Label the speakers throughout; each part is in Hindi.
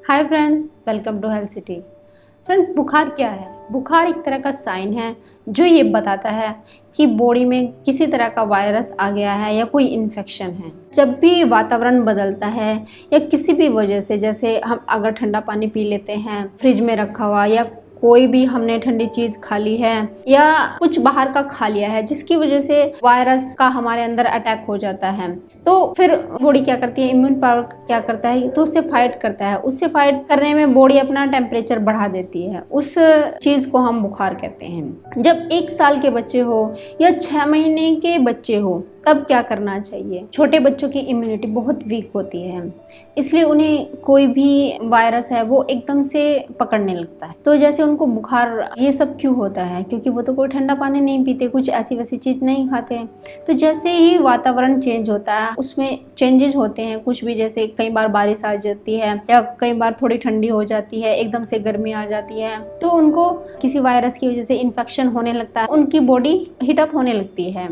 Speaker 1: Hi friends, welcome to health city. Friends, बुखार क्या है? बुखार एक तरह का साइन है जो ये बताता है कि बॉडी में किसी तरह का वायरस आ गया है या कोई इन्फेक्शन है। जब भी वातावरण बदलता है या किसी भी वजह से, जैसे हम अगर ठंडा पानी पी लेते हैं फ्रिज में रखा हुआ, या कोई भी हमने ठंडी चीज खा ली है या कुछ बाहर का खा लिया है जिसकी वजह से वायरस का हमारे अंदर अटैक हो जाता है, तो फिर बॉडी क्या करती है, इम्यून पावर क्या करता है, तो उससे फाइट करता है। उससे फाइट करने में बॉडी अपना टेम्परेचर बढ़ा देती है। उस चीज को हम बुखार कहते हैं। जब 1 साल के बच्चे हो या 6 महीने के बच्चे हो तब क्या करना चाहिए? छोटे बच्चों की इम्यूनिटी बहुत वीक होती है, इसलिए उन्हें कोई भी वायरस है वो एकदम से पकड़ने लगता है। तो जैसे उनको बुखार ये सब क्यों होता है? क्योंकि वो तो कोई ठंडा पानी नहीं पीते, कुछ ऐसी वैसी चीज़ नहीं खाते। तो जैसे ही वातावरण चेंज होता है उसमें चेंजेस होते हैं कुछ भी, जैसे कई बार बारिश आ जाती है या कई बार थोड़ी ठंडी हो जाती है, एकदम से गर्मी आ जाती है, तो उनको किसी वायरस की वजह से इन्फेक्शन होने लगता है, उनकी बॉडी हीटअप होने लगती है,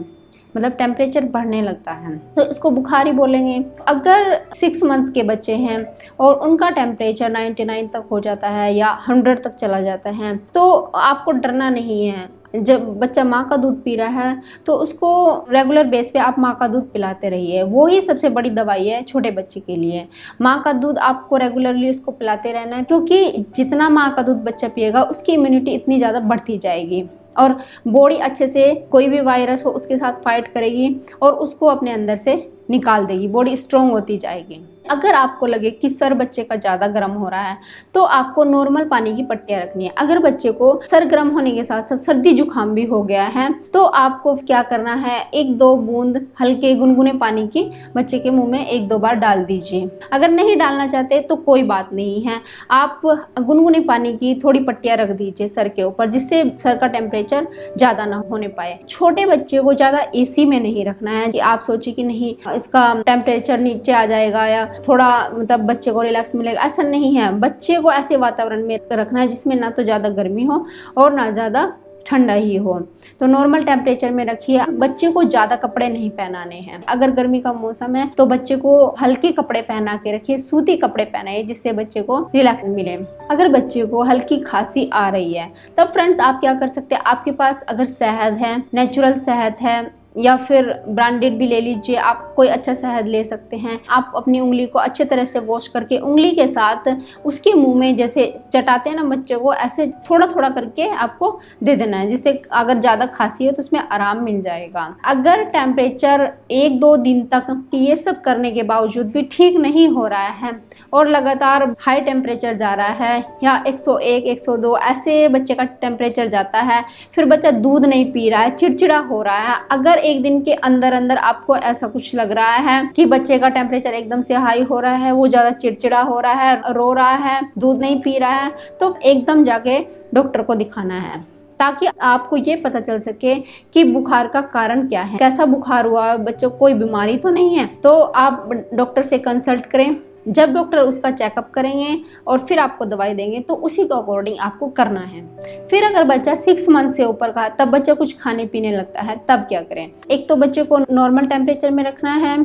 Speaker 1: मतलब टेम्परेचर बढ़ने लगता है, तो इसको बुखार ही बोलेंगे। अगर 6 मंथ के बच्चे हैं और उनका टेम्परेचर 99 तक हो जाता है या 100 तक चला जाता है, तो आपको डरना नहीं है। जब बच्चा माँ का दूध पी रहा है तो उसको रेगुलर बेस पे आप माँ का दूध पिलाते रहिए। वो ही सबसे बड़ी दवाई है छोटे बच्चे के लिए। माँ का दूध आपको रेगुलरली उसको पिलाते रहना है, क्योंकि जितना माँ का दूध बच्चा पिएगा उसकी इम्यूनिटी इतनी ज़्यादा बढ़ती जाएगी और बॉडी अच्छे से कोई भी वायरस हो उसके साथ फाइट करेगी और उसको अपने अंदर से निकाल देगी, बॉडी स्ट्रॉन्ग होती जाएगी। अगर आपको लगे कि सर बच्चे का ज़्यादा गर्म हो रहा है तो आपको नॉर्मल पानी की पट्टियाँ रखनी है। अगर बच्चे को सर गर्म होने के साथ साथ सर्दी जुकाम भी हो गया है तो आपको क्या करना है, 1-2 बूंद हल्के गुनगुने पानी की बच्चे के मुंह में 1-2 बार डाल दीजिए। अगर नहीं डालना चाहते तो कोई बात नहीं है, आप गुनगुने पानी की थोड़ी पट्टियाँ रख दीजिए सर के ऊपर, जिससे सर का टेम्परेचर ज़्यादा ना होने पाए। छोटे बच्चे को ज़्यादा एसी में नहीं रखना है कि आप सोचिए कि नहीं इसका टेम्परेचर नीचे आ जाएगा या थोड़ा मतलब बच्चे को रिलैक्स मिलेगा, ऐसा नहीं है। बच्चे को ऐसे वातावरण में रखना है जिसमें ना तो ज़्यादा गर्मी हो और ना ज़्यादा ठंडा ही हो, तो नॉर्मल टेम्परेचर में रखिए। बच्चे को ज़्यादा कपड़े नहीं पहनाने हैं। अगर गर्मी का मौसम है तो बच्चे को हल्के कपड़े पहना के रखिए, सूती कपड़े पहनाइए जिससे बच्चे को रिलैक्स मिले। अगर बच्चे को हल्की खांसी आ रही है तब फ्रेंड्स आप क्या कर सकते हैं, आपके पास अगर शहद है, नेचुरल शहद है या फिर ब्रांडेड भी ले लीजिए, आप कोई अच्छा शहद ले सकते हैं। आप अपनी उंगली को अच्छे तरह से वॉश करके उंगली के साथ उसके मुंह में जैसे चटाते हैं ना बच्चे को, ऐसे थोड़ा थोड़ा करके आपको दे देना है, जिससे अगर ज़्यादा खांसी हो तो उसमें आराम मिल जाएगा। अगर टेम्परेचर 1-2 दिन तक ये सब करने के बावजूद भी ठीक नहीं हो रहा है और लगातार हाई टेम्परेचर जा रहा है या 101, 102 ऐसे बच्चे का टेम्परेचर जाता है, फिर बच्चा दूध नहीं पी रहा है, चिड़चिड़ा हो रहा है, अगर 1 दिन के अंदर अंदर आपको ऐसा कुछ लग रहा है कि बच्चे का टेम्परेचर एकदम से हाई हो रहा है, वो ज़्यादा चिड़चिड़ा हो रहा है, रो रहा है, दूध नहीं पी रहा है, तो एकदम जाके डॉक्टर को दिखाना है, ताकि आपको ये पता चल सके कि बुखार का कारण क्या है, कैसा बुखार हुआ, बच्चों को कोई बीमारी तो नहीं है। तो आप डॉक्टर से कंसल्ट करें। जब डॉक्टर उसका चेकअप करेंगे और फिर आपको दवाई देंगे तो उसी के अकॉर्डिंग आपको करना है। फिर अगर बच्चा 6 मंथ से ऊपर का तब बच्चा कुछ खाने पीने लगता है तब क्या करें? एक तो बच्चे को नॉर्मल टेम्परेचर में रखना है।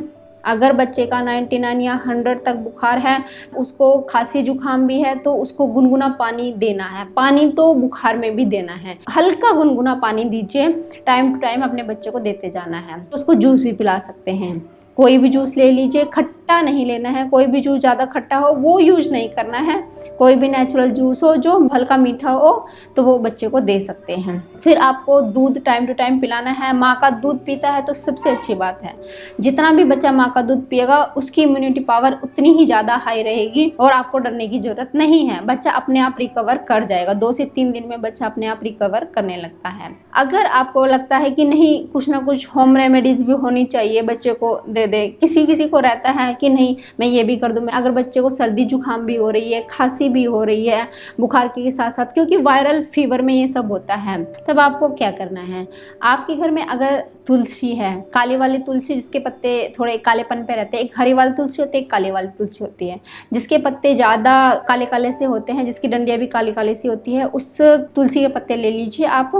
Speaker 1: अगर बच्चे का 99 या 100 तक बुखार है, उसको खांसी जुकाम भी है, तो उसको गुनगुना पानी देना है। पानी तो बुखार में भी देना है, हल्का गुनगुना पानी दीजिए, टाइम टू टाइम अपने बच्चे को देते जाना है। उसको जूस भी पिला सकते हैं, कोई भी जूस ले लीजिए, खट्टा नहीं लेना है, कोई भी जूस ज़्यादा खट्टा हो वो यूज नहीं करना है। कोई भी नेचुरल जूस हो जो हल्का मीठा हो तो वो बच्चे को दे सकते हैं। फिर आपको दूध टाइम टू टाइम पिलाना है। माँ का दूध पीता है तो सबसे अच्छी बात है, जितना भी बच्चा माँ का दूध पिएगा उसकी इम्यूनिटी पावर उतनी ही ज़्यादा हाई रहेगी और आपको डरने की ज़रूरत नहीं है। बच्चा अपने आप रिकवर कर जाएगा, 2 से 3 दिन में बच्चा अपने आप रिकवर करने लगता है। अगर आपको लगता है कि नहीं कुछ ना कुछ होम रेमेडीज भी होनी चाहिए, बच्चे को दे, किसी को रहता है कि नहीं मैं ये भी कर दूं। मैं अगर बच्चे को सर्दी जुकाम भी हो रही है, खांसी भी हो रही है बुखार के साथ साथ, क्योंकि वायरल फीवर में ये सब होता है, तब आपको क्या करना है, आपके घर में अगर तुलसी है, काली वाली तुलसी जिसके पत्ते थोड़े कालेपन पे रहते हैं, एक हरी वाली तुलसी होती है, एक काली वाली तुलसी होती है, जिसके पत्ते ज़्यादा काले काले से होते हैं, जिसकी डंडियाँ भी काली काली सी होती है, उस तुलसी के पत्ते ले लीजिए आप,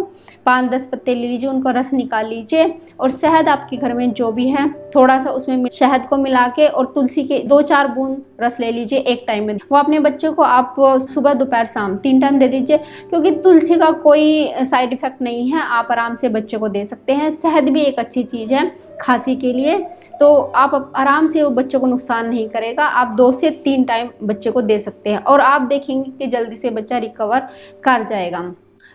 Speaker 1: 5-10 पत्ते ले लीजिए, उनका रस निकाल लीजिए और शहद आपके घर में जो भी है थोड़ा सा उसमें शहद को मिला के और तुलसी के 2-4 बूंद रस ले लीजिए एक टाइम में। वो अपने बच्चे को आप सुबह दोपहर शाम 3 टाइम दे दीजिए, क्योंकि तुलसी का कोई साइड इफेक्ट नहीं है, आप आराम से बच्चे को दे सकते हैं। शहद भी एक अच्छी चीज़ है खांसी के लिए, तो आप आराम से वो बच्चों को नुकसान नहीं करेगा। आप 2 से 3 टाइम बच्चे को दे सकते हैं और आप देखेंगे कि जल्दी से बच्चा रिकवर कर जाएगा।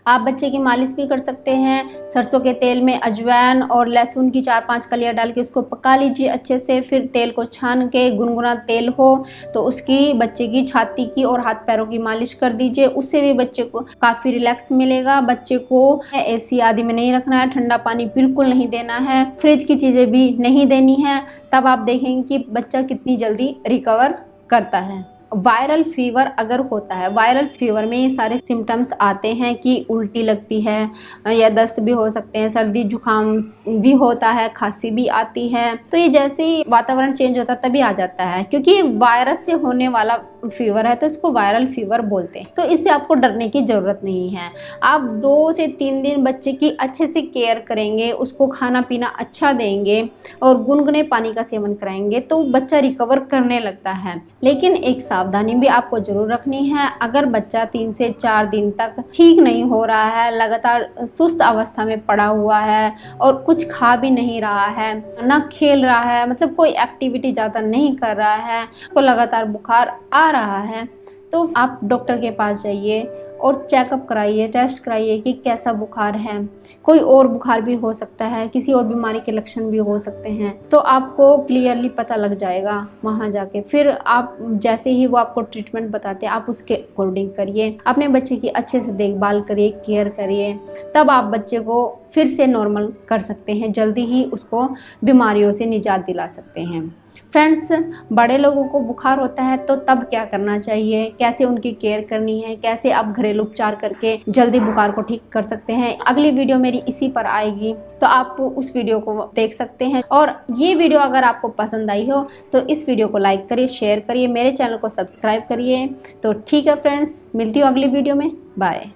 Speaker 1: आप बच्चे की मालिश भी कर सकते हैं। सरसों के तेल में अजवाइन और लहसुन की 4-5 कलियां डाल के उसको पका लीजिए अच्छे से। फिर तेल को छान के गुनगुना तेल हो तो उसकी बच्चे की छाती की और हाथ पैरों की मालिश कर दीजिए। उससे भी बच्चे को काफ़ी रिलैक्स मिलेगा। बच्चे को एसी आदि में नहीं रखना है, ठंडा पानी बिल्कुल नहीं देना है, फ्रिज की चीज़ें भी नहीं देनी है। तब आप देखेंगे कि बच्चा कितनी जल्दी रिकवर करता है। वायरल फीवर अगर होता है, वायरल फीवर में ये सारे सिम्टम्स आते हैं कि उल्टी लगती है या दस्त भी हो सकते हैं, सर्दी जुकाम भी होता है, खांसी भी आती है। तो ये जैसे ही वातावरण चेंज होता है तभी आ जाता है, क्योंकि वायरस से होने वाला फीवर है तो इसको वायरल फीवर बोलते हैं। तो इससे आपको डरने की ज़रूरत नहीं है। आप 2 से 3 दिन बच्चे की अच्छे से केयर करेंगे, उसको खाना पीना अच्छा देंगे और गुनगुने पानी का सेवन कराएंगे तो बच्चा रिकवर करने लगता है। लेकिन एक सावधानी भी आपको जरूर रखनी है। अगर बच्चा 3 से 4 दिन तक ठीक नहीं हो रहा है, लगातार सुस्त अवस्था में पड़ा हुआ है और कुछ खा भी नहीं रहा है, ना खेल रहा है, मतलब कोई एक्टिविटी ज़्यादा नहीं कर रहा है, उसको लगातार बुखार आ रहा है, तो आप डॉक्टर के पास जाइए और चेकअप कराइए, टेस्ट कराइए कि कैसा बुखार है। कोई और बुखार भी हो सकता है, किसी और बीमारी के लक्षण भी हो सकते हैं, तो आपको क्लियरली पता लग जाएगा वहाँ जाके। फिर आप जैसे ही वो आपको ट्रीटमेंट बताते हैं आप उसके अकॉर्डिंग करिए, अपने बच्चे की अच्छे से देखभाल करिए, केयर करिए, तब आप बच्चे को फिर से नॉर्मल कर सकते हैं, जल्दी ही उसको बीमारियों से निजात दिला सकते हैं। फ्रेंड्स, बड़े लोगों को बुखार होता है तो तब क्या करना चाहिए, कैसे उनकी केयर करनी है, कैसे आप घरेलू उपचार करके जल्दी बुखार को ठीक कर सकते हैं, अगली वीडियो मेरी इसी पर आएगी, तो आप उस वीडियो को देख सकते हैं। और ये वीडियो अगर आपको पसंद आई हो तो इस वीडियो को लाइक करिए, शेयर करिए, मेरे चैनल को सब्सक्राइब करिए। तो ठीक है फ्रेंड्स, मिलती हूँ अगली वीडियो में। बाय।